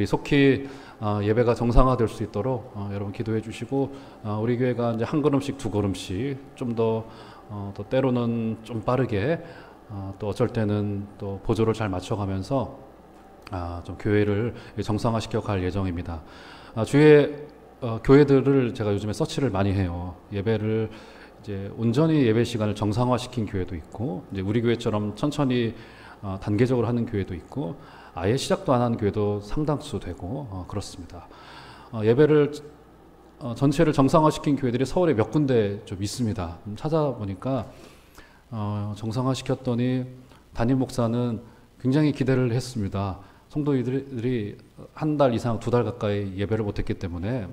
우리 속히 예배가 정상화될 수 있도록 여러분 기도해 주시고, 우리 교회가 이제 한 걸음씩 두 걸음씩 좀 더 때로는 좀 빠르게, 또 어쩔 때는 또 보조를 잘 맞춰가면서 좀 교회를 정상화시켜 갈 예정입니다. 주위에 교회들을 제가 요즘에 서치를 많이 해요. 예배를 이제 온전히 예배 시간을 정상화시킨 교회도 있고, 이제 우리 교회처럼 천천히 단계적으로 하는 교회도 있고, 아예 시작도 안 하는 교회도 상당수 되고 그렇습니다. 예배를 전체를 정상화시킨 교회들이 서울에 몇 군데 좀 있습니다. 찾아보니까 정상화시켰더니 담임 목사는 굉장히 기대를 했습니다. 성도들이 한 달 이상, 두 달 가까이 예배를 못했기 때문에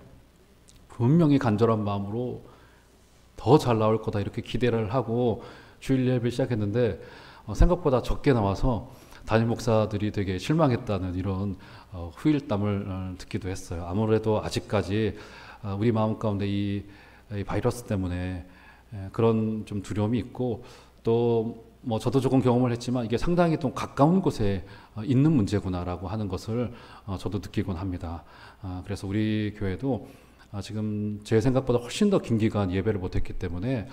분명히 간절한 마음으로 더 잘 나올 거다 이렇게 기대를 하고 주일 예배를 시작했는데 생각보다 적게 나와서 담임 목사들이 되게 실망했다는 이런 후일담을 듣기도 했어요. 아무래도 아직까지 우리 마음 가운데 이 바이러스 때문에 그런 좀 두려움이 있고, 또 뭐 저도 조금 경험을 했지만 이게 상당히 좀 가까운 곳에 있는 문제구나라고 하는 것을 저도 느끼곤 합니다. 그래서 우리 교회도 지금 제 생각보다 훨씬 더 긴 기간 예배를 못했기 때문에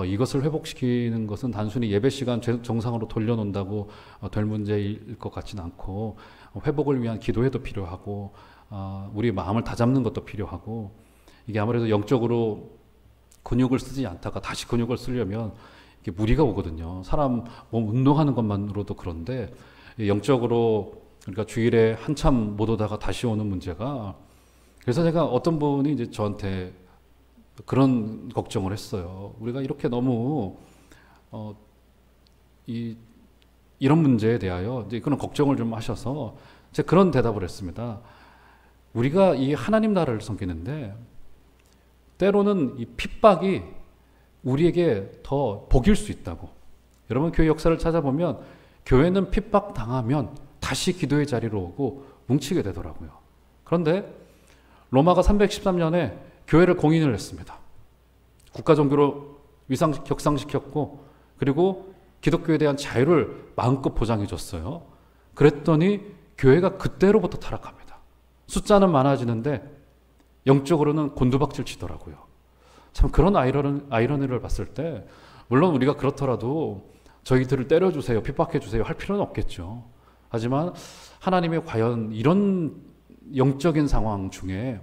이것을 회복시키는 것은 단순히 예배 시간 정상으로 돌려놓는다고 될 문제일 것 같지는 않고, 회복을 위한 기도회도 필요하고, 우리 마음을 다잡는 것도 필요하고, 이게 아무래도 영적으로 근육을 쓰지 않다가 다시 근육을 쓰려면 이게 무리가 오거든요. 사람 몸 운동하는 것만으로도 그런데 영적으로, 그러니까 주일에 한참 못 오다가 다시 오는 문제가, 그래서 제가 어떤 분이 이제 저한테 그런 걱정을 했어요. 우리가 이렇게 너무 이런 문제에 대하여 이제 그런 걱정을 좀 하셔서 제가 그런 대답을 했습니다. 우리가 이 하나님 나라를 섬기는데 때로는 이 핍박이 우리에게 더 복일 수 있다고. 여러분 교회 역사를 찾아보면 교회는 핍박 당하면 다시 기도의 자리로 오고 뭉치게 되더라고요. 그런데 로마가 313년에 교회를 공인을 했습니다. 국가종교로 격상시켰고, 그리고 기독교에 대한 자유를 마음껏 보장해 줬어요. 그랬더니 교회가 그때로부터 타락합니다. 숫자는 많아지는데 영적으로는 곤두박질 치더라고요. 참 그런 아이러니를 봤을 때, 물론 우리가 그렇더라도 저희들을 때려주세요, 핍박해주세요 할 필요는 없겠죠. 하지만 하나님이 과연 이런 영적인 상황 중에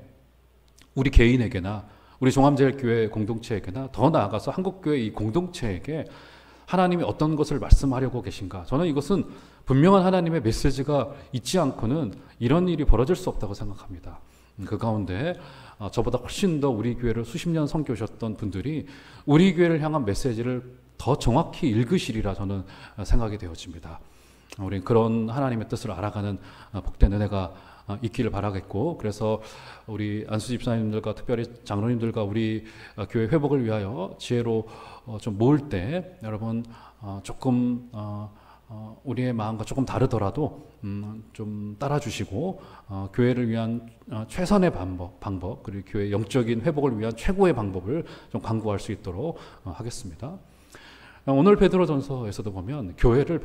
우리 개인에게나 우리 종암제일교회 공동체에게나 더 나아가서 한국교회 이 공동체에게 하나님이 어떤 것을 말씀하려고 계신가? 저는 이것은 분명한 하나님의 메시지가 있지 않고는 이런 일이 벌어질 수 없다고 생각합니다. 그 가운데 저보다 훨씬 더 우리 교회를 수십 년 섬겨오셨던 분들이 우리 교회를 향한 메시지를 더 정확히 읽으시리라 저는 생각이 되어집니다. 우리 그런 하나님의 뜻을 알아가는 복된 은혜가 있기를 바라겠고, 그래서 우리 안수 집사님들과 특별히 장로님들과 우리 교회 회복을 위하여 지혜로 좀 모을 때 여러분 조금 우리의 마음과 조금 다르더라도 좀 따라주시고 교회를 위한 최선의 방법, 그리고 교회 영적인 회복을 위한 최고의 방법을 좀 강구할 수 있도록 하겠습니다. 오늘 베드로전서에서도 보면 교회를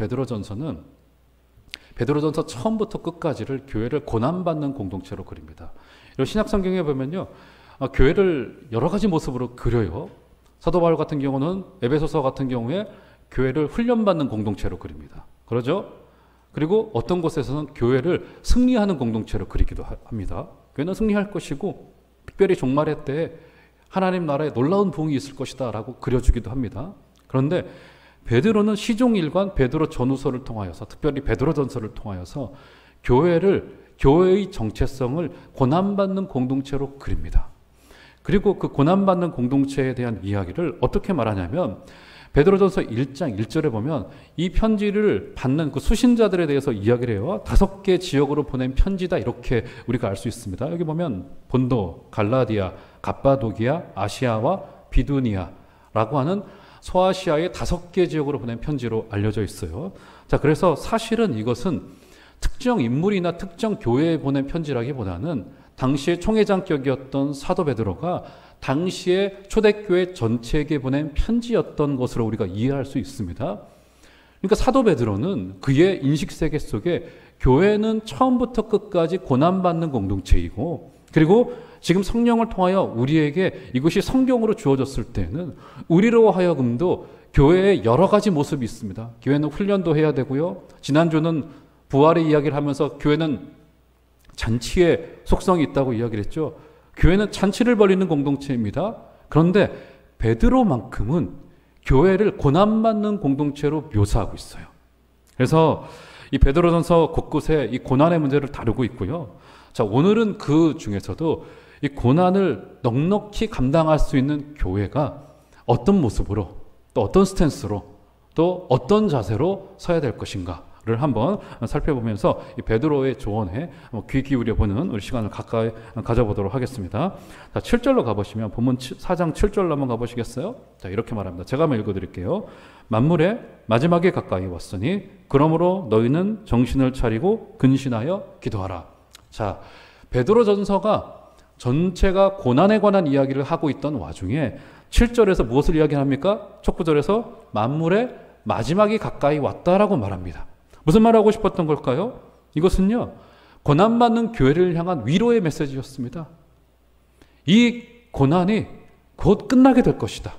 베드로전서 처음부터 끝까지를 교회를 고난받는 공동체로 그립니다. 신약 성경에 보면요, 교회를 여러 가지 모습으로 그려요. 사도 바울 같은 경우는 에베소서 같은 경우에 교회를 훈련받는 공동체로 그립니다. 그러죠? 그리고 어떤 곳에서는 교회를 승리하는 공동체로 그리기도 합니다. 교회는 승리할 것이고 특별히 종말의 때에 하나님 나라에 놀라운 부흥이 있을 것이다 라고 그려주기도 합니다. 그런데 베드로는 시종일관 베드로 전후서를 통하여서, 특별히 베드로전서를 통하여서 교회의 정체성을 고난받는 공동체로 그립니다. 그리고 그 고난받는 공동체에 대한 이야기를 어떻게 말하냐면 베드로전서 1장 1절에 보면 이 편지를 받는 그 수신자들에 대해서 이야기를 해요. 5개 지역으로 보낸 편지다 이렇게 우리가 알 수 있습니다. 여기 보면 본도, 갈라디아, 갑바도기아, 아시아와 비두니아라고 하는 소아시아의 5개 지역으로 보낸 편지로 알려져 있어요. 자, 그래서 사실은 이것은 특정 인물이나 특정 교회에 보낸 편지라기보다는 당시의 총회장격이었던 사도 베드로가 당시의 초대교회 전체에게 보낸 편지였던 것으로 우리가 이해할 수 있습니다. 그러니까 사도 베드로는 그의 인식세계 속에 교회는 처음부터 끝까지 고난받는 공동체이고, 그리고 지금 성령을 통하여 우리에게 이것이 성경으로 주어졌을 때는 우리로 하여금도 교회의 여러 가지 모습이 있습니다. 교회는 훈련도 해야 되고요. 지난주는 부활의 이야기를 하면서 교회는 잔치의 속성이 있다고 이야기를 했죠. 교회는 잔치를 벌이는 공동체입니다. 그런데 베드로만큼은 교회를 고난받는 공동체로 묘사하고 있어요. 그래서 이 베드로전서 곳곳에 이 고난의 문제를 다루고 있고요. 자, 오늘은 그 중에서도 이 고난을 넉넉히 감당할 수 있는 교회가 어떤 모습으로, 또 어떤 스탠스로, 또 어떤 자세로 서야 될 것인가를 한번 살펴보면서 이 베드로의 조언에 귀 기울여 보는 우리 시간을 가까이 가져보도록 하겠습니다. 자, 7절로 가보시면 본문 4장 7절로 한번 가보시겠어요? 자, 이렇게 말합니다. 제가 한번 읽어드릴게요. 만물의 마지막에 가까이 왔으니 그러므로 너희는 정신을 차리고 근신하여 기도하라. 자, 베드로전서가 전체가 고난에 관한 이야기를 하고 있던 와중에 7절에서 무엇을 이야기합니까? 첫 구절에서 만물의 마지막이 가까이 왔다라고 말합니다. 무슨 말을 하고 싶었던 걸까요? 이것은요, 고난받는 교회를 향한 위로의 메시지였습니다. 이 고난이 곧 끝나게 될 것이다.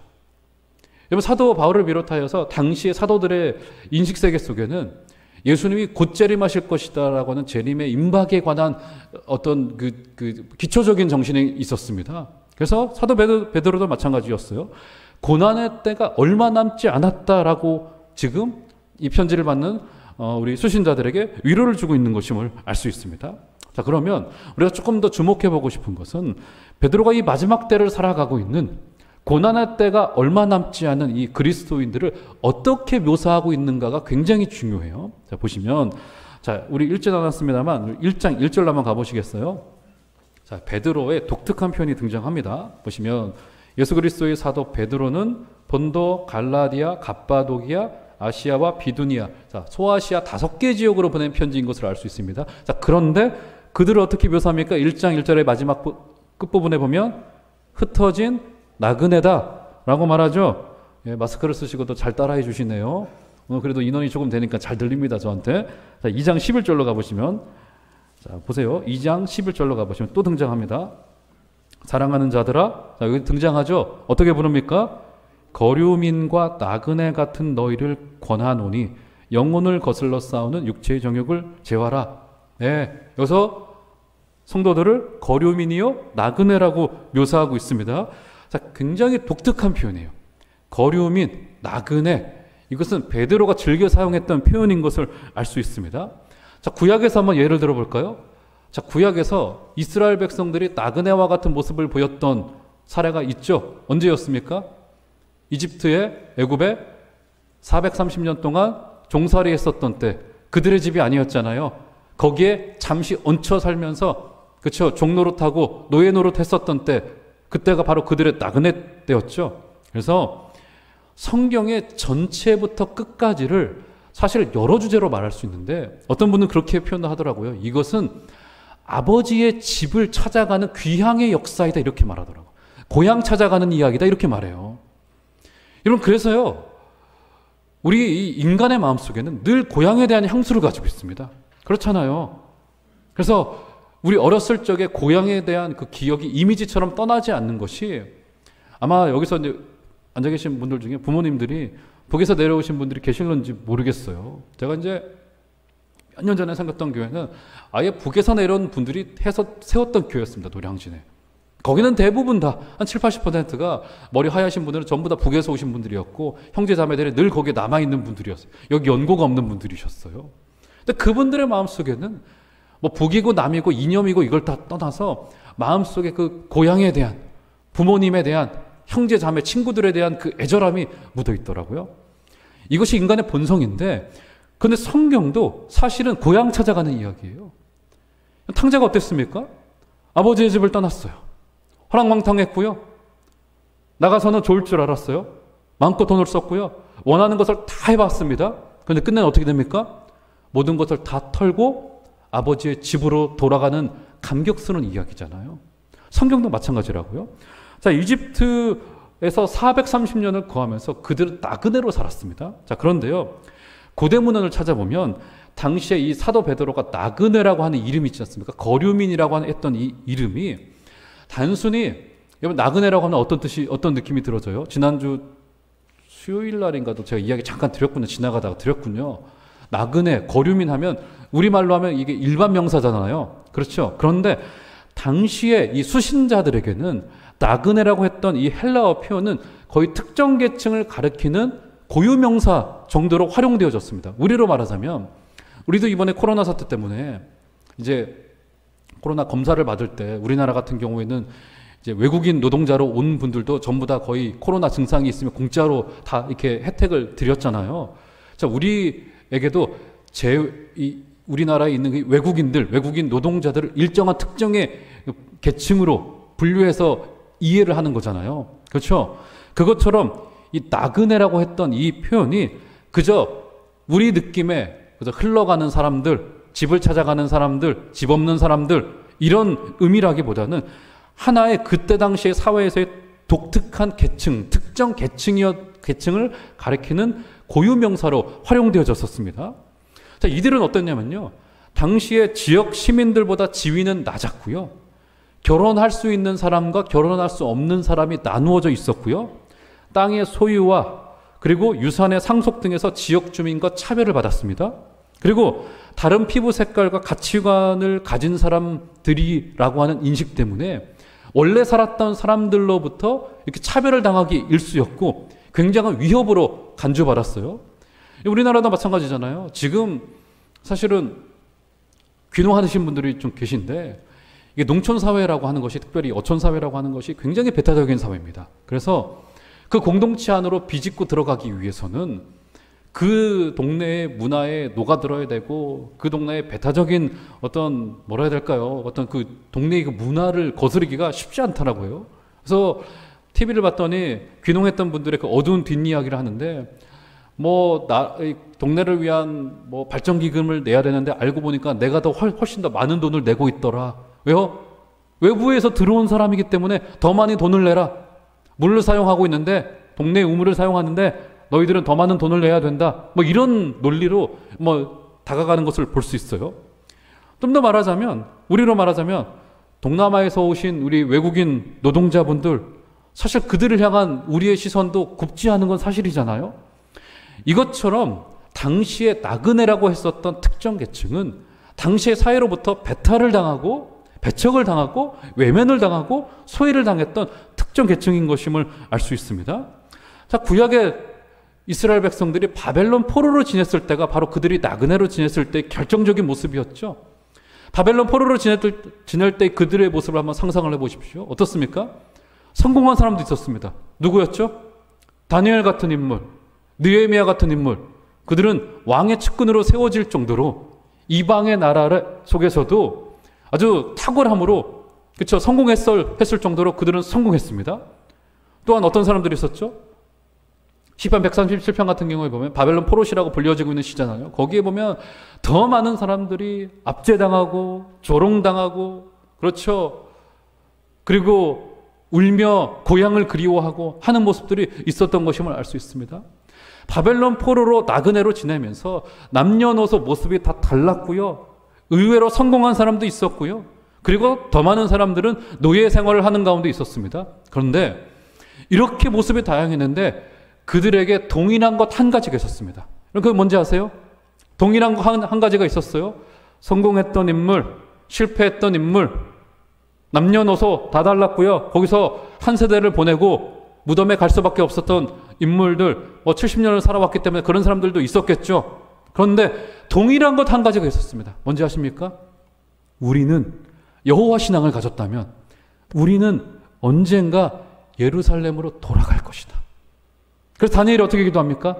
여러분, 사도 바울을 비롯하여서 당시의 사도들의 인식세계 속에는 예수님이 곧 재림하실 것이다 라고 하는 재림의 임박에 관한 어떤 그 기초적인 정신이 있었습니다. 그래서 사도 베드로도 마찬가지였어요. 고난의 때가 얼마 남지 않았다라고 지금 이 편지를 받는 우리 수신자들에게 위로를 주고 있는 것임을 알 수 있습니다. 자, 그러면 우리가 조금 더 주목해 보고 싶은 것은 베드로가 이 마지막 때를 살아가고 있는 고난의 때가 얼마 남지 않은 이 그리스도인들을 어떻게 묘사하고 있는가가 굉장히 중요해요. 자, 보시면, 자, 우리 읽지 않았습니다만 1장 1절로 한번 가보시겠어요? 자, 베드로의 독특한 표현이 등장합니다. 보시면 예수 그리스도의 사도 베드로는 본도, 갈라디아, 갑바도기아, 아시아와 비두니아, 자, 소아시아 5개 지역으로 보낸 편지인 것을 알 수 있습니다. 자, 그런데 그들을 어떻게 묘사합니까? 1장 1절의 마지막 끝부분에 보면 흩어진 나그네다 라고 말하죠. 예, 마스크를 쓰시고도 잘 따라해 주시네요. 오늘 그래도 인원이 조금 되니까 잘 들립니다, 저한테. 자, 2장 11절로 가보시면, 자, 보세요. 2장 11절로 가보시면 또 등장합니다. 사랑하는 자들아, 자, 여기 등장하죠. 어떻게 부릅니까? 거류민과 나그네 같은 너희를 권하노니 영혼을 거슬러 싸우는 육체의 정욕을 제어하라. 네, 여기서 성도들을 거류민이요 나그네라고 묘사하고 있습니다. 자, 굉장히 독특한 표현이에요. 거류민, 나그네, 이것은 베드로가 즐겨 사용했던 표현인 것을 알 수 있습니다. 자, 구약에서 한번 예를 들어볼까요? 자, 구약에서 이스라엘 백성들이 나그네와 같은 모습을 보였던 사례가 있죠. 언제였습니까? 이집트의 애굽에 430년 동안 종살이 했었던 때 그들의 집이 아니었잖아요. 거기에 잠시 얹혀 살면서, 그렇죠, 종노릇하고 노예 노릇 했었던 때, 그때가 바로 그들의 나그네 때였죠. 그래서 성경의 전체부터 끝까지를 사실 여러 주제로 말할 수 있는데 어떤 분은 그렇게 표현하더라고요. 이것은 아버지의 집을 찾아가는 귀향의 역사이다 이렇게 말하더라고요. 고향 찾아가는 이야기다 이렇게 말해요. 여러분, 그래서요, 우리 이 인간의 마음속에는 늘 고향에 대한 향수를 가지고 있습니다. 그렇잖아요. 그래서 우리 어렸을 적에 고향에 대한 그 기억이 이미지처럼 떠나지 않는 것이, 아마 여기서 이제 앉아 계신 분들 중에 부모님들이 북에서 내려오신 분들이 계실런지 모르겠어요. 제가 이제 몇 년 전에 생겼던 교회는 아예 북에서 내려온 분들이 해서 세웠던 교회였습니다. 노량진에. 거기는 대부분 다 한 7, 80%가 머리 하얗신 분들은 전부 다 북에서 오신 분들이었고 형제 자매들이 늘 거기에 남아있는 분들이었어요. 여기 연고가 없는 분들이셨어요. 근데 그분들의 마음속에는 뭐 북이고 남이고 이념이고 이걸 다 떠나서 마음속에 그 고향에 대한, 부모님에 대한, 형제 자매 친구들에 대한 그 애절함이 묻어 있더라고요. 이것이 인간의 본성인데, 그런데 성경도 사실은 고향 찾아가는 이야기예요. 탕자가 어땠습니까? 아버지의 집을 떠났어요. 허랑방탕했고요. 나가서는 좋을 줄 알았어요. 마음껏 돈을 썼고요. 원하는 것을 다 해봤습니다. 그런데 끝내는 어떻게 됩니까? 모든 것을 다 털고 아버지의 집으로 돌아가는 감격스러운 이야기잖아요. 성경도 마찬가지라고요. 자, 이집트에서 430년을 거하면서 그들은 나그네로 살았습니다. 자, 그런데요, 고대 문헌을 찾아보면 당시에 이 사도 베드로가 나그네라고 하는 이름이 있지 않습니까? 거류민이라고 했던 이 이름이 단순히 여러분 나그네라고 하면 어떤 뜻이 어떤 느낌이 들어져요? 지난주 수요일 날인가도 제가 이야기 잠깐 드렸군요. 지나가다가 드렸군요. 나그네, 거류민 하면 우리말로 하면 이게 일반 명사잖아요. 그렇죠? 그런데 당시에 이 수신자들에게는 나그네라고 했던 이 헬라어 표현은 거의 특정 계층을 가리키는 고유명사 정도로 활용되어졌습니다. 우리로 말하자면 우리도 이번에 코로나 사태 때문에 이제 코로나 검사를 받을 때 우리나라 같은 경우에는 이제 외국인 노동자로 온 분들도 전부 다 거의 코로나 증상이 있으면 공짜로 다 이렇게 혜택을 드렸잖아요. 자, 우리에게도 우리나라에 있는 외국인들, 외국인 노동자들을 일정한 특정의 계층으로 분류해서 이해를 하는 거잖아요. 그렇죠? 그것처럼 이 나그네라고 했던 이 표현이 그저 우리 느낌에 그저 흘러가는 사람들, 집을 찾아가는 사람들, 집 없는 사람들 이런 의미라기보다는 하나의 그때 당시의 사회에서의 독특한 계층, 특정 계층을 가리키는 고유명사로 활용되어졌었습니다. 자, 이들은 어땠냐면요. 당시에 지역 시민들보다 지위는 낮았고요. 결혼할 수 있는 사람과 결혼할 수 없는 사람이 나누어져 있었고요. 땅의 소유와 그리고 유산의 상속 등에서 지역 주민과 차별을 받았습니다. 그리고 다른 피부 색깔과 가치관을 가진 사람들이라고 하는 인식 때문에 원래 살았던 사람들로부터 이렇게 차별을 당하기 일쑤였고 굉장한 위협으로 간주받았어요. 우리나라도 마찬가지잖아요. 지금 사실은 귀농하신 분들이 좀 계신데 이게 농촌사회라고 하는 것이 특별히 어촌사회라고 하는 것이 굉장히 배타적인 사회입니다. 그래서 그 공동체 안으로 비집고 들어가기 위해서는 그 동네의 문화에 녹아들어야 되고 그 동네의 배타적인 어떤 뭐라 해야 될까요? 어떤 그 동네의 그 문화를 거스르기가 쉽지 않더라고요. 그래서 TV를 봤더니 귀농했던 분들의 그 어두운 뒷이야기를 하는데 동네를 위한 발전기금을 내야 되는데 알고 보니까 내가 더 훨씬 더 많은 돈을 내고 있더라. 왜요? 외부에서 들어온 사람이기 때문에 더 많이 돈을 내라. 물을 사용하고 있는데 동네 우물을 사용하는데 너희들은 더 많은 돈을 내야 된다. 이런 논리로 다가가는 것을 볼 수 있어요. 좀 더 말하자면 우리로 말하자면 동남아에서 오신 우리 외국인 노동자분들 사실 그들을 향한 우리의 시선도 굽지 않은 건 사실이잖아요. 이것처럼 당시에 나그네라고 했었던 특정 계층은 당시의 사회로부터 배탈을 당하고 배척을 당하고 외면을 당하고 소외를 당했던 특정 계층인 것임을 알 수 있습니다. 자, 구약의 이스라엘 백성들이 바벨론 포로로 지냈을 때가 바로 그들이 나그네로 지냈을 때의 결정적인 모습이었죠. 바벨론 포로로 지낼 때 그들의 모습을 한번 상상을 해보십시오. 어떻습니까? 성공한 사람도 있었습니다. 누구였죠? 다니엘 같은 인물, 느헤미야 같은 인물. 그들은 왕의 측근으로 세워질 정도로 이방의 나라 속에서도 아주 탁월함으로 그렇죠? 성공했을 정도로 그들은 성공했습니다. 또한 어떤 사람들이 있었죠? 시편 137편 같은 경우에 보면 바벨론 포로시라고 불려지고 있는 시잖아요. 거기에 보면 더 많은 사람들이 압제당하고 조롱당하고 그렇죠. 그리고 울며 고향을 그리워하고 하는 모습들이 있었던 것임을 알 수 있습니다. 바벨론 포로로 나그네로 지내면서 남녀노소 모습이 다 달랐고요. 의외로 성공한 사람도 있었고요. 그리고 더 많은 사람들은 노예 생활을 하는 가운데 있었습니다. 그런데 이렇게 모습이 다양했는데 그들에게 동일한 것 한 가지가 있었습니다. 그게 뭔지 아세요? 동일한 것 한 가지가 있었어요. 성공했던 인물, 실패했던 인물, 남녀노소 다 달랐고요. 거기서 한 세대를 보내고 무덤에 갈 수밖에 없었던 인물들, 70년을 살아왔기 때문에 그런 사람들도 있었겠죠. 그런데 동일한 것 한 가지가 있었습니다. 뭔지 아십니까? 우리는 여호와 신앙을 가졌다면 우리는 언젠가 예루살렘으로 돌아갈 것이다. 그래서 다니엘이 어떻게 기도합니까?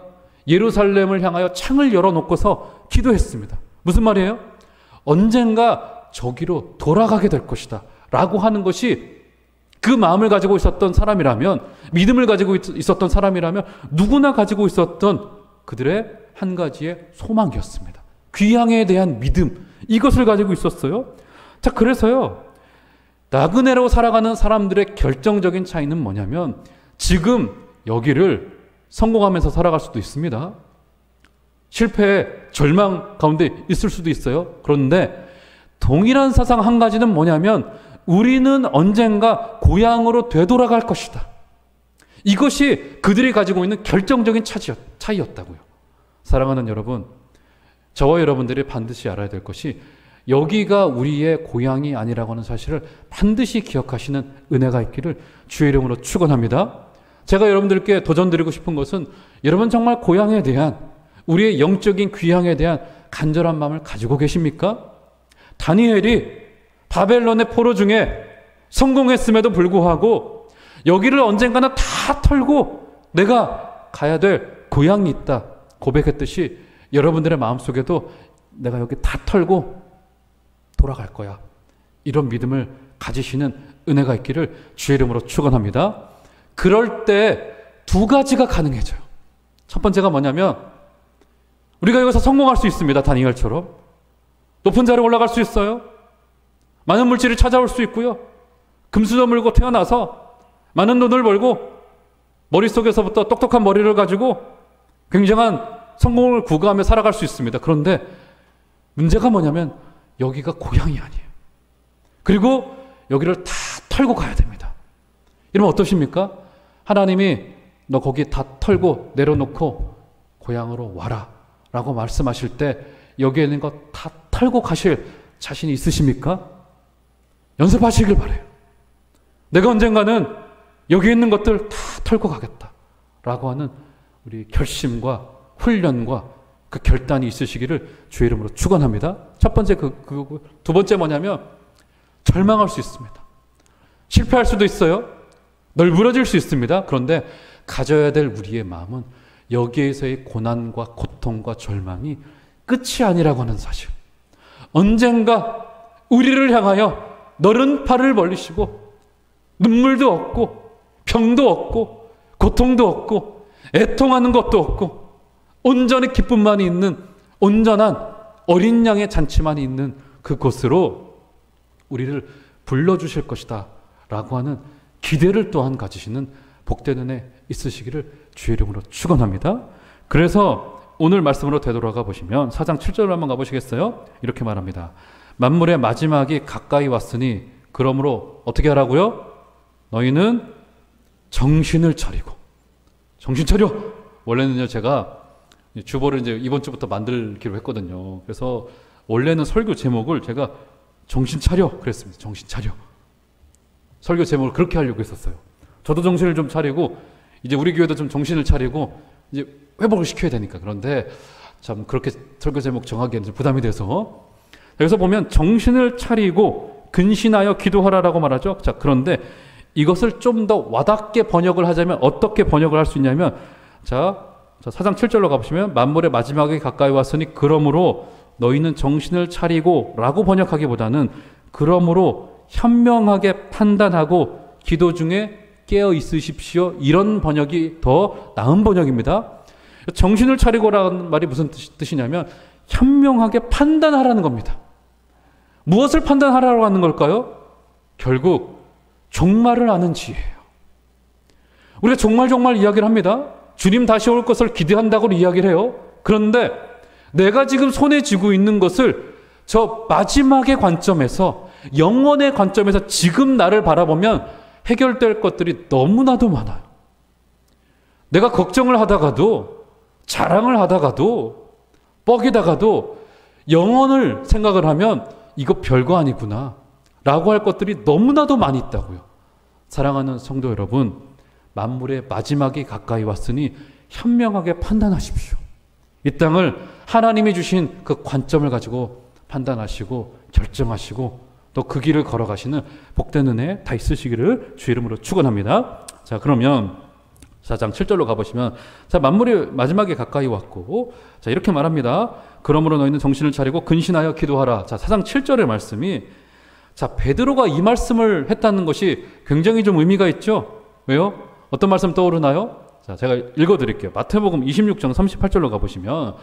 예루살렘을 향하여 창을 열어놓고서 기도했습니다. 무슨 말이에요? 언젠가 저기로 돌아가게 될 것이다 라고 하는 것이 그 마음을 가지고 있었던 사람이라면, 믿음을 가지고 있었던 사람이라면 누구나 가지고 있었던 그들의 한 가지의 소망이었습니다. 귀향에 대한 믿음, 이것을 가지고 있었어요. 자, 그래서요, 나그네로 살아가는 사람들의 결정적인 차이는 뭐냐면 지금 여기를 성공하면서 살아갈 수도 있습니다. 실패, 절망 가운데 있을 수도 있어요. 그런데 동일한 사상 한 가지는 뭐냐면 우리는 언젠가 고향으로 되돌아갈 것이다. 이것이 그들이 가지고 있는 결정적인 차이였다고요. 사랑하는 여러분, 저와 여러분들이 반드시 알아야 될 것이 여기가 우리의 고향이 아니라고 하는 사실을 반드시 기억하시는 은혜가 있기를 주의 이름으로 축원합니다. 제가 여러분들께 도전드리고 싶은 것은 여러분 정말 고향에 대한 우리의 영적인 귀향에 대한 간절한 마음을 가지고 계십니까? 다니엘이 바벨론의 포로 중에 성공했음에도 불구하고 여기를 언젠가는 다 털고 내가 가야 될 고향이 있다 고백했듯이 여러분들의 마음속에도 내가 여기 다 털고 돌아갈 거야. 이런 믿음을 가지시는 은혜가 있기를 주의 이름으로 축원합니다. 그럴 때 두 가지가 가능해져요. 첫 번째가 뭐냐면 우리가 여기서 성공할 수 있습니다. 다니엘처럼. 높은 자리에 올라갈 수 있어요. 많은 물질이 찾아올 수 있고요. 금수저 물고 태어나서 많은 돈을 벌고 머릿속에서부터 똑똑한 머리를 가지고 굉장한 성공을 구가하며 살아갈 수 있습니다. 그런데 문제가 뭐냐면 여기가 고향이 아니에요. 그리고 여기를 다 털고 가야 됩니다. 이러면 어떠십니까? 하나님이 너 거기 다 털고 내려놓고 고향으로 와라 라고 말씀하실 때 여기에 있는 거 다 털고 가실 자신이 있으십니까? 연습하시길 바라요. 내가 언젠가는 여기 있는 것들 다 털고 가겠다 라고 하는 우리 결심과 훈련과 그 결단이 있으시기를 주의 이름으로 축원합니다. 첫 번째 두 번째 뭐냐면 절망할 수 있습니다. 실패할 수도 있어요. 널브러질 수 있습니다. 그런데 가져야 될 우리의 마음은 여기에서의 고난과 고통과 절망이 끝이 아니라고 하는 사실. 언젠가 우리를 향하여 너른 팔을 벌리시고 눈물도 없고 병도 없고 고통도 없고 애통하는 것도 없고 온전히 기쁨만이 있는 온전한 어린 양의 잔치만이 있는 그곳으로 우리를 불러주실 것이다 라고 하는 기대를 또한 가지시는 복된 은혜 있으시기를 주의 이름으로 축원합니다. 그래서 오늘 말씀으로 되돌아가 보시면 4장 7절로 한번 가보시겠어요? 이렇게 말합니다. 만물의 마지막이 가까이 왔으니 그러므로 어떻게 하라고요? 너희는 정신을 차리고. 정신 차려! 원래는요 제가 주보를 이제 이번 주부터 만들기로 했거든요. 그래서 원래는 설교 제목을 제가 정신 차려 그랬습니다. 정신 차려. 설교 제목을 그렇게 하려고 했었어요. 저도 정신을 좀 차리고 이제 우리 교회도 좀 정신을 차리고 이제 회복을 시켜야 되니까. 그런데 참 그렇게 설교 제목 정하기에는 좀 부담이 돼서 여기서 보면 정신을 차리고 근신하여 기도하라라고 말하죠. 자, 그런데 이것을 좀 더 와닿게 번역을 하자면 어떻게 번역을 할 수 있냐면 자 4장 7절로 가보시면 만물의 마지막에 가까이 왔으니 그러므로 너희는 정신을 차리고 라고 번역하기보다는 그러므로 현명하게 판단하고 기도 중에 깨어 있으십시오. 이런 번역이 더 나은 번역입니다. 정신을 차리고라는 말이 무슨 뜻이냐면 현명하게 판단하라는 겁니다. 무엇을 판단하라고 하는 걸까요? 결국 종말을 아는 지혜예요. 우리가 종말 이야기를 합니다. 주님 다시 올 것을 기대한다고 이야기를 해요. 그런데 내가 지금 손에 쥐고 있는 것을 저 마지막의 관점에서 영원의 관점에서 지금 나를 바라보면 해결될 것들이 너무나도 많아요. 내가 걱정을 하다가도 자랑을 하다가도 뻐기다가도 영혼을 생각을 하면 이거 별거 아니구나 라고 할 것들이 너무나도 많이 있다고요. 사랑하는 성도 여러분, 만물의 마지막이 가까이 왔으니 현명하게 판단하십시오. 이 땅을 하나님이 주신 그 관점을 가지고 판단하시고 결정하시고 또 그 길을 걸어가시는 복된 은혜 다 있으시기를 주의 이름으로 축원합니다. 자, 그러면 4장 7절로 가보시면 자, 만물이 마지막에 가까이 왔고 자, 이렇게 말합니다. 그러므로 너희는 정신을 차리고 근신하여 기도하라. 자, 4장 7절의 말씀이 자, 베드로가 이 말씀을 했다는 것이 굉장히 좀 의미가 있죠. 왜요? 어떤 말씀 떠오르나요? 자, 제가 읽어드릴게요. 마태복음 26장 38절로 가보시면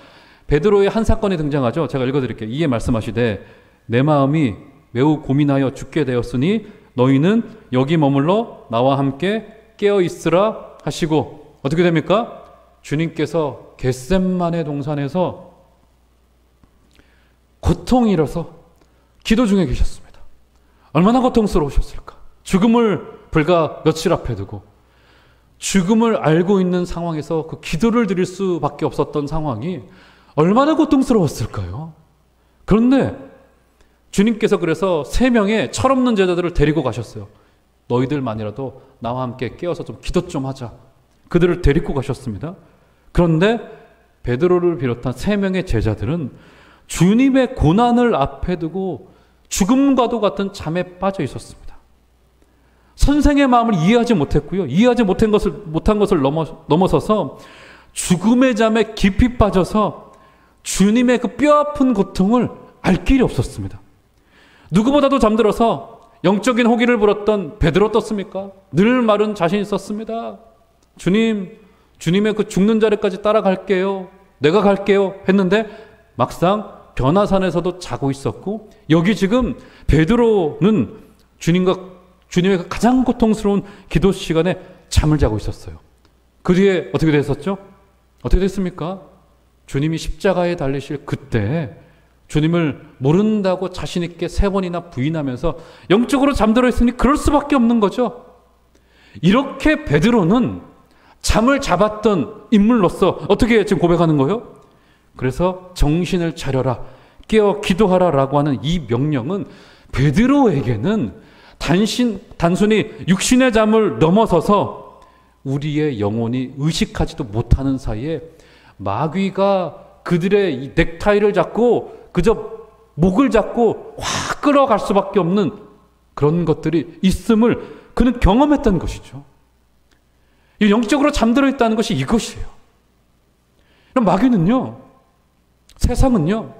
베드로의 한 사건이 등장하죠. 제가 읽어드릴게요. 이에 말씀하시되 내 마음이 매우 고민하여 죽게 되었으니 너희는 여기 머물러 나와 함께 깨어 있으라 하시고 어떻게 됩니까? 주님께서 겟셋마네 동산에서 고통이 일어서 기도 중에 계셨습니다. 얼마나 고통스러우셨을까. 죽음을 불과 며칠 앞에 두고 죽음을 알고 있는 상황에서 그 기도를 드릴 수밖에 없었던 상황이 얼마나 고통스러웠을까요? 그런데 주님께서 그래서 3명의 철없는 제자들을 데리고 가셨어요. 너희들만이라도 나와 함께 깨어서 좀 기도 좀 하자. 그들을 데리고 가셨습니다. 그런데 베드로를 비롯한 3명의 제자들은 주님의 고난을 앞에 두고 죽음과도 같은 잠에 빠져 있었습니다. 선생의 마음을 이해하지 못했고요. 이해하지 못한 것을 넘어서서 죽음의 잠에 깊이 빠져서 주님의 그 뼈아픈 고통을 알 길이 없었습니다. 누구보다도 잠들어서 영적인 호기를 불었던 베드로 어떻습니까? 늘 말은 자신 있었습니다. 주님의 그 죽는 자리까지 따라갈게요. 내가 갈게요. 했는데 막상 변화산에서도 자고 있었고, 여기 지금 베드로는 주님의 가장 고통스러운 기도 시간에 잠을 자고 있었어요. 그 뒤에 어떻게 됐었죠? 어떻게 됐습니까? 주님이 십자가에 달리실 그때 주님을 모른다고 자신 있게 3번이나 부인하면서 영적으로 잠들어 있으니 그럴 수밖에 없는 거죠. 이렇게 베드로는 잠을 잡았던 인물로서 어떻게 지금 고백하는 거예요? 그래서 정신을 차려라, 깨어 기도하라 라고 하는 이 명령은 베드로에게는 단순히 육신의 잠을 넘어서서 우리의 영혼이 의식하지도 못하는 사이에 마귀가 그들의 이 넥타이를 잡고 그저 목을 잡고 확 끌어갈 수밖에 없는 그런 것들이 있음을 그는 경험했던 것이죠. 영적으로 잠들어 있다는 것이 이것이에요. 그럼 마귀는요, 세상은요,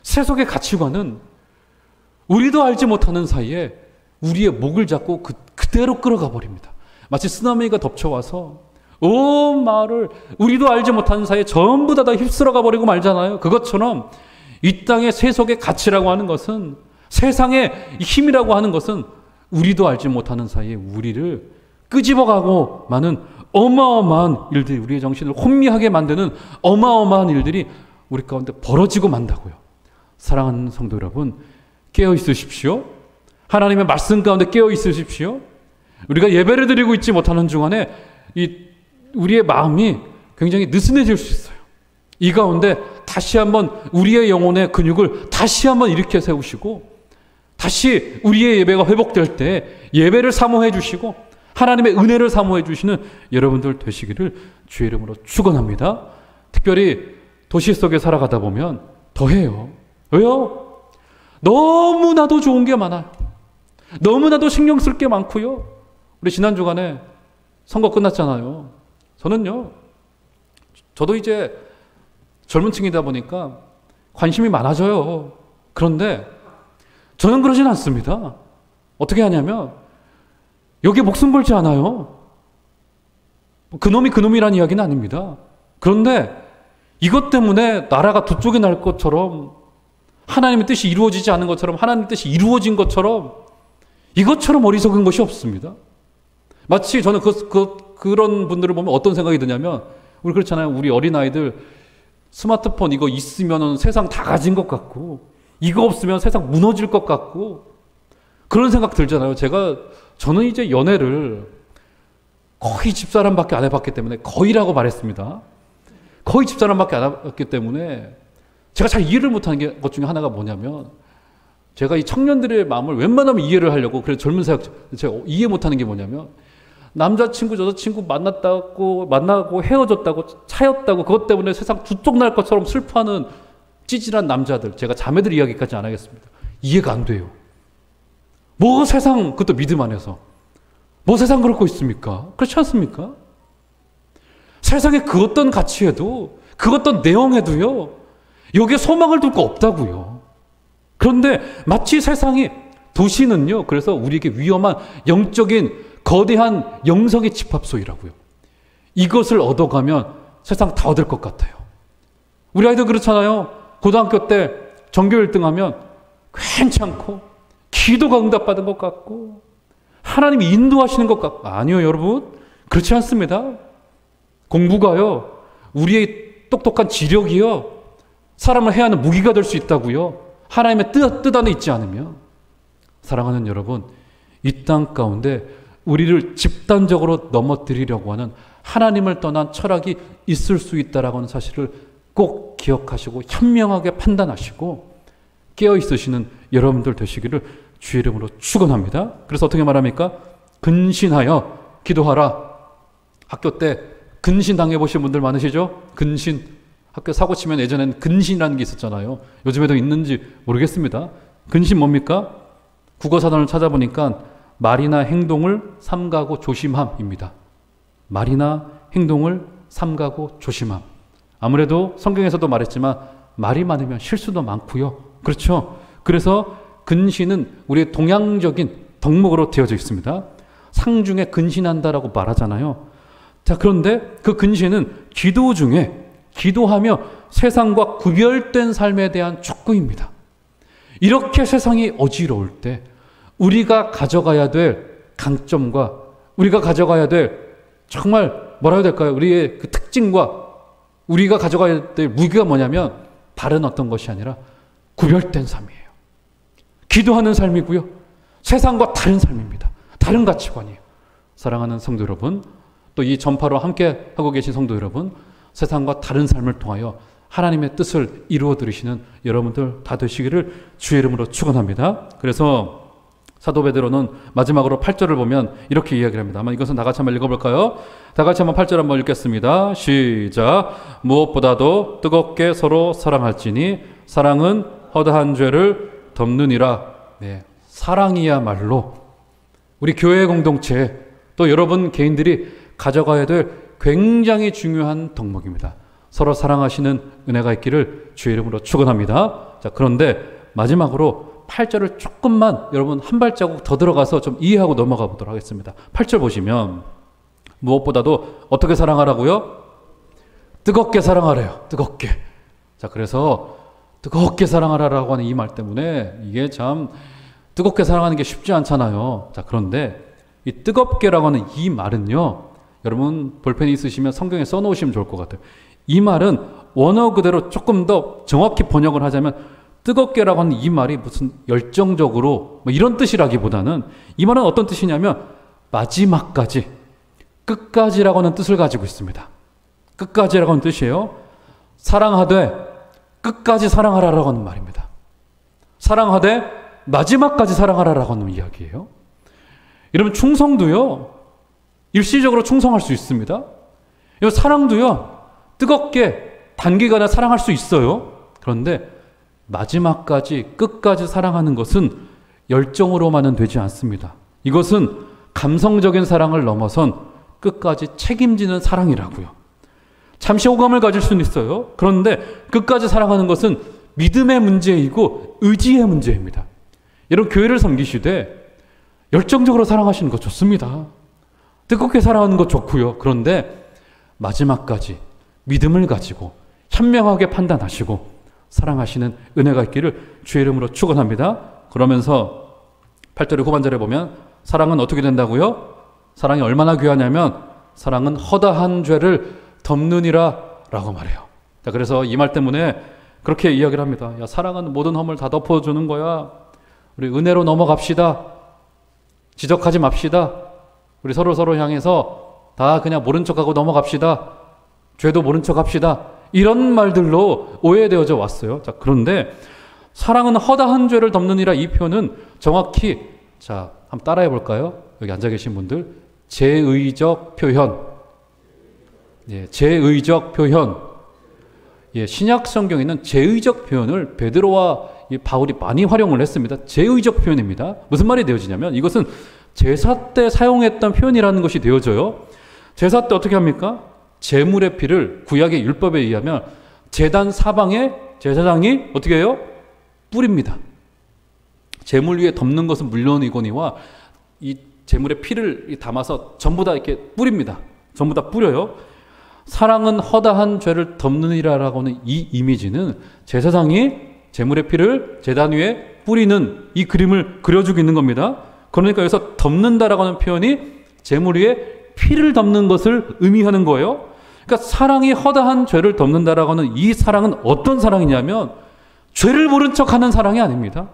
세속의 가치관은 우리도 알지 못하는 사이에 우리의 목을 잡고 그대로 끌어가 버립니다. 마치 쓰나미가 덮쳐와서 온 마을을 우리도 알지 못하는 사이에 전부 다 휩쓸어가 버리고 말잖아요. 그것처럼 이 땅의 세속의 가치라고 하는 것은, 세상의 힘이라고 하는 것은 우리도 알지 못하는 사이에 우리를 끄집어가고 마는 어마어마한 일들이, 우리의 정신을 혼미하게 만드는 어마어마한 일들이 우리 가운데 벌어지고 만다고요. 사랑하는 성도 여러분, 깨어 있으십시오. 하나님의 말씀 가운데 깨어 있으십시오. 우리가 예배를 드리고 있지 못하는 중간에 우리의 마음이 굉장히 느슨해질 수 있어요. 이 가운데 다시 한번 우리의 영혼의 근육을 다시 한번 일으켜 세우시고, 다시 우리의 예배가 회복될 때 예배를 사모해 주시고 하나님의 은혜를 사모해 주시는 여러분들 되시기를 주의 이름으로 축원합니다. 특별히 도시 속에 살아가다 보면 더해요. 왜요? 너무나도 좋은 게 많아요. 너무나도 신경 쓸 게 많고요. 우리 지난 주간에 선거 끝났잖아요. 저도 이제 젊은 층이다 보니까 관심이 많아져요. 그런데 저는 그러진 않습니다. 어떻게 하냐면 여기에 목숨 걸지 않아요. 그놈이 그놈이란 이야기는 아닙니다. 그런데 이것 때문에 나라가 두 쪽이 날 것처럼, 하나님의 뜻이 이루어지지 않은 것처럼 하나님의 뜻이 이루어진 것처럼, 이것처럼 어리석은 것이 없습니다. 마치 저는 그런 분들을 보면 어떤 생각이 드냐면, 우리 그렇잖아요. 우리 어린아이들 스마트폰 이거 있으면 세상 다 가진 것 같고, 이거 없으면 세상 무너질 것 같고, 그런 생각 들잖아요. 저는 이제 연애를 거의 집사람밖에 안 해봤기 때문에, 거의라고 말했습니다. 거의 집사람밖에 안 해봤기 때문에 제가 잘 이해를 못하는 것 중에 하나가 뭐냐면, 제가 이 청년들의 마음을 웬만하면 이해를 하려고, 그래서 젊은 사역 제가 이해 못하는 게 뭐냐면, 남자친구 여자친구 만나고 헤어졌다고 차였다고 그것 때문에 세상 두 쪽 날 것처럼 슬퍼하는 찌질한 남자들, 제가 자매들 이야기까지 안 하겠습니다. 이해가 안 돼요. 뭐 세상, 그것도 믿음 안에서 뭐 세상 그럴 거 있습니까? 그렇지 않습니까? 세상에 그 어떤 가치에도, 그 어떤 내용에도요, 여기에 소망을 둘 거 없다고요. 그런데 마치 세상이, 도시는요, 그래서 우리에게 위험한 영적인 거대한 영성의 집합소이라고요. 이것을 얻어가면 세상 다 얻을 것 같아요. 우리 아이들 그렇잖아요. 고등학교 때 전교 1등하면 괜찮고, 기도가 응답받은 것 같고, 하나님이 인도하시는 것 같고. 아니요, 여러분. 그렇지 않습니다. 공부가요, 우리의 똑똑한 지력이요, 사람을 해야 하는 무기가 될 수 있다고요. 하나님의 뜻 안에 있지 않으면. 사랑하는 여러분, 이 땅 가운데 우리를 집단적으로 넘어뜨리려고 하는 하나님을 떠난 철학이 있을 수 있다라고 하는 사실을 꼭 기억하시고 현명하게 판단하시고 깨어 있으시는 여러분들 되시기를 주의 이름으로 축원합니다. 그래서 어떻게 말합니까? 근신하여 기도하라. 학교 때 근신 당해보신 분들 많으시죠? 근신. 학교 사고 치면 예전에는 근신이라는 게 있었잖아요. 요즘에도 있는지 모르겠습니다. 근신 뭡니까? 국어사전을 찾아보니까 말이나 행동을 삼가고 조심함입니다. 말이나 행동을 삼가고 조심함. 아무래도 성경에서도 말했지만 말이 많으면 실수도 많고요. 그렇죠? 그래서 근신은 우리의 동양적인 덕목으로 되어져 있습니다. 상중에 근신한다라고 말하잖아요. 자, 그런데 그 근신은 기도 중에 기도하며 세상과 구별된 삶에 대한 촉구입니다. 이렇게 세상이 어지러울 때 우리가 가져가야 될 강점과 우리가 가져가야 될 정말 뭐라 해야 될까요? 우리의 그 특징과 우리가 가져가야 될 무기가 뭐냐면 다른 어떤 것이 아니라 구별된 삶이에요. 기도하는 삶이고요. 세상과 다른 삶입니다. 다른 가치관이에요. 사랑하는 성도 여러분, 또 이 전파로 함께 하고 계신 성도 여러분, 세상과 다른 삶을 통하여 하나님의 뜻을 이루어 들으시는 여러분들 다 되시기를 주의 이름으로 축원합니다. 그래서 사도 베드로는 마지막으로 8절을 보면 이렇게 이야기를 합니다. 아마 이것은 다 같이 한번 읽어볼까요? 다 같이 한번 8절 한번 읽겠습니다. 시작. 무엇보다도 뜨겁게 서로 사랑할지니 사랑은 허다한 죄를 덮느니라. 네, 사랑이야말로 우리 교회 공동체 또 여러분 개인들이 가져가야 될 굉장히 중요한 덕목입니다. 서로 사랑하시는 은혜가 있기를 주의 이름으로 축원합니다. 자, 그런데 마지막으로 8절을 조금만 여러분 한 발자국 더 들어가서 좀 이해하고 넘어가 보도록 하겠습니다. 8절 보시면 무엇보다도 어떻게 사랑하라고요? 뜨겁게 사랑하래요. 뜨겁게. 자, 그래서 뜨겁게 사랑하라라고 하는 이 말 때문에 이게 참 뜨겁게 사랑하는 게 쉽지 않잖아요. 자, 그런데 이 뜨겁게라고 하는 이 말은요, 여러분 볼펜이 있으시면 성경에 써놓으시면 좋을 것 같아요. 이 말은 원어 그대로 조금 더 정확히 번역을 하자면 뜨겁게라고 하는 이 말이 무슨 열정적으로 뭐 이런 뜻이라기보다는 이 말은 어떤 뜻이냐면 마지막까지, 끝까지라고 하는 뜻을 가지고 있습니다. 끝까지라고 하는 뜻이에요. 사랑하되 끝까지 사랑하라라고 하는 말입니다. 사랑하되 마지막까지 사랑하라라고 하는 이야기예요. 여러분, 충성도요, 일시적으로 충성할 수 있습니다. 사랑도요, 뜨겁게 단기간에 사랑할 수 있어요. 그런데 마지막까지 끝까지 사랑하는 것은 열정으로만은 되지 않습니다. 이것은 감성적인 사랑을 넘어선 끝까지 책임지는 사랑이라고요. 잠시 호감을 가질 수는 있어요. 그런데 끝까지 사랑하는 것은 믿음의 문제이고 의지의 문제입니다. 여러분, 교회를 섬기시되 열정적으로 사랑하시는 거 좋습니다. 뜨겁게 사랑하는 거 좋고요. 그런데 마지막까지 믿음을 가지고 현명하게 판단하시고 사랑하시는 은혜가 있기를 주의 이름으로 축원합니다. 그러면서 8절의 후반절에 보면 사랑은 어떻게 된다고요? 사랑이 얼마나 귀하냐면 사랑은 허다한 죄를 덮느니라 라고 말해요. 자, 그래서 이 말 때문에 그렇게 이야기를 합니다. 야, 사랑은 모든 허물 다 덮어주는 거야. 우리 은혜로 넘어갑시다. 지적하지 맙시다. 우리 서로 향해서 다 그냥 모른 척하고 넘어갑시다. 죄도 모른 척합시다. 이런 말들로 오해되어져 왔어요. 자, 그런데 사랑은 허다한 죄를 덮느니라 이 표현은 정확히, 자, 한번 따라해 볼까요? 여기 앉아 계신 분들, 제의적 표현. 예, 제의적 표현. 예, 신약 성경에는 제의적 표현을 베드로와 바울이 많이 활용을 했습니다. 제의적 표현입니다. 무슨 말이 되어지냐면 이것은 제사 때 사용했던 표현이라는 것이 되어져요. 제사 때 어떻게 합니까? 제물의 피를 구약의 율법에 의하면 제단 사방에 제사장이 어떻게 해요? 뿌립니다. 제물 위에 덮는 것은 물론이거니와 이 제물의 피를 담아서 전부 다 이렇게 뿌립니다. 전부 다 뿌려요. 사랑은 허다한 죄를 덮느니라라고 하는 이 이미지는 제사장이 제물의 피를 제단 위에 뿌리는 이 그림을 그려주고 있는 겁니다. 그러니까 여기서 덮는다라고 하는 표현이 제물 위에 피를 덮는 것을 의미하는 거예요. 그러니까 사랑이 허다한 죄를 덮는다라고 하는 이 사랑은 어떤 사랑이냐면 죄를 모른 척하는 사랑이 아닙니다.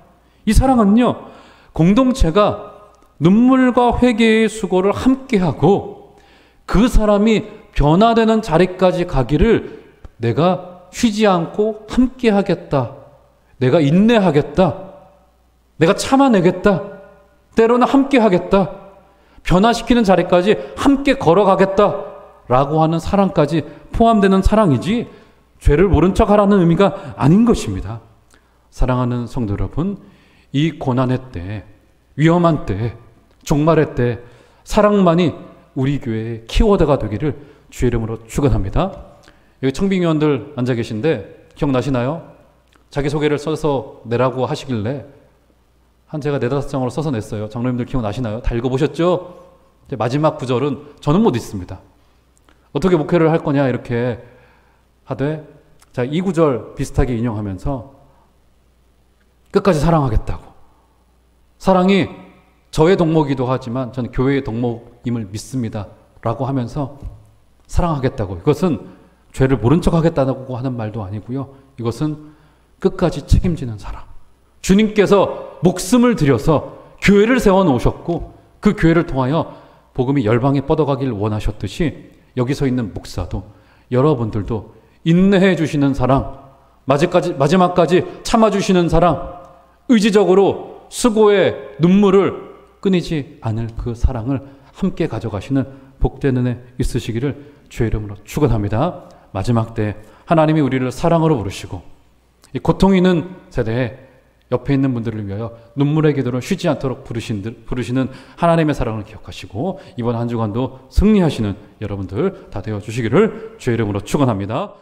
이 사랑은요, 공동체가 눈물과 회개의 수고를 함께하고 그 사람이 변화되는 자리까지 가기를 내가 쉬지 않고 함께하겠다. 내가 인내하겠다. 내가 참아내겠다. 때로는 함께하겠다. 변화시키는 자리까지 함께 걸어가겠다. 라고 하는 사랑까지 포함되는 사랑이지 죄를 모른 척하라는 의미가 아닌 것입니다. 사랑하는 성도 여러분, 이 고난의 때, 위험한 때, 종말의 때 사랑만이 우리 교회의 키워드가 되기를 주의 이름으로 축원합니다. 여기 청빙위원들 앉아 계신데 기억나시나요? 자기소개를 써서 내라고 하시길래 한 제가 4-5장으로 써서 냈어요. 장로님들 기억나시나요? 다 읽어보셨죠? 마지막 구절은 저는 못 읽습니다. 어떻게 목회를 할 거냐 이렇게 하되, 자, 이 구절 비슷하게 인용하면서 끝까지 사랑하겠다고. 사랑이 저의 덕목이기도 하지만 저는 교회의 덕목임을 믿습니다. 라고 하면서 사랑하겠다고. 이것은 죄를 모른 척 하겠다고 하는 말도 아니고요. 이것은 끝까지 책임지는 사랑. 주님께서 목숨을 들여서 교회를 세워놓으셨고 그 교회를 통하여 복음이 열방에 뻗어가길 원하셨듯이 여기 서 있는 목사도 여러분들도 인내해 주시는 사랑, 마지막까지 참아주시는 사랑, 의지적으로 수고의 눈물을 끊이지 않을 그 사랑을 함께 가져가시는 복된 은혜 있으시기를 주의 이름으로 축원합니다. 마지막 때 하나님이 우리를 사랑으로 부르시고 이 고통 있는 세대에 옆에 있는 분들을 위하여 눈물의 기도를 쉬지 않도록 부르시는 하나님의 사랑을 기억하시고 이번 한 주간도 승리하시는 여러분들 다 되어 주시기를 주의 이름으로 축원합니다.